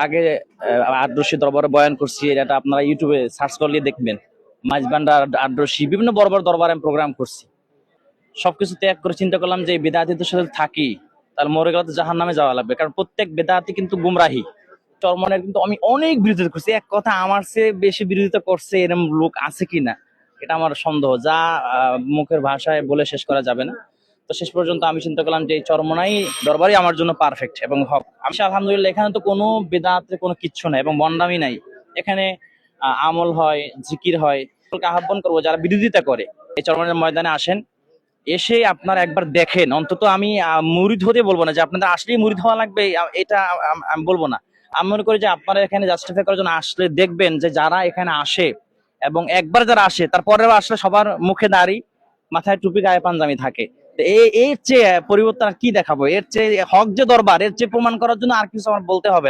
আগে আদ্রশী দরবারে বয়ান করছি, এটা আপনারা ইউটিউবে সার্চ করলে দেখবেন। মাঝবান্ডা, আদ্রশী, বিভিন্ন বড় বড় দরবারে আমি প্রোগ্রাম করছি। সবকিছু ত্যাগ করে চিন্তা করলাম যে এই বেদাতীদের সাথে থাকি, তাহলে মরে গেলে তো জাহান্নামে যাওয়া লাগবে, কারণ প্রত্যেক বেদাতি কিন্তু গুমরাহি। চরমনের কিন্তু আমি অনেক বিরোধিতা করছি, এক কথা আমার চেয়ে বেশি বিরোধিতা করছে এরকম লোক আছে কিনা এটা আমার সন্দেহ, যা মুখের ভাষায় বলে শেষ করা যাবে না। তো শেষ পর্যন্ত আমি চিন্তা করলাম যে এই চরমনাই দরবারই আমার জন্য পারফেক্ট এবং হক। আমি আলহামদুলিল্লাহ, এখানে তো কোনো বেদাতে কোনো কিচ্ছু নাই এবং বন্ডামি নাই। এখানে আমল হয়, জিকির হয়। আহ্বান করবো যারা বিরোধিতা করে এই চরমনের ময়দানে আসেন, এসে আপনারা একবার দেখেন অন্তত। আমি মুরিদ হতে বলবো না যে আপনাদের আসলেই মুরিদ হওয়া লাগবে, এটা আমি বলবো না। আমি মনে করি যে আপনারা এখানে জাস্টিফাই করার জন্য আসলে দেখবেন যে যারা এখানে আসে এবং একবার যারা আসে তারপরেও আসলে সবার মুখে দাড়ি, মাথায় টুপি, গায়ে পাঞ্জাবি থাকে। তো এর চেয়ে পরিবর্তন আর কি দেখাবো? এর চেয়ে হক যে দরবার, এর চেয়ে প্রমাণ করার জন্য আর কিছু আমার বলতে হবে না।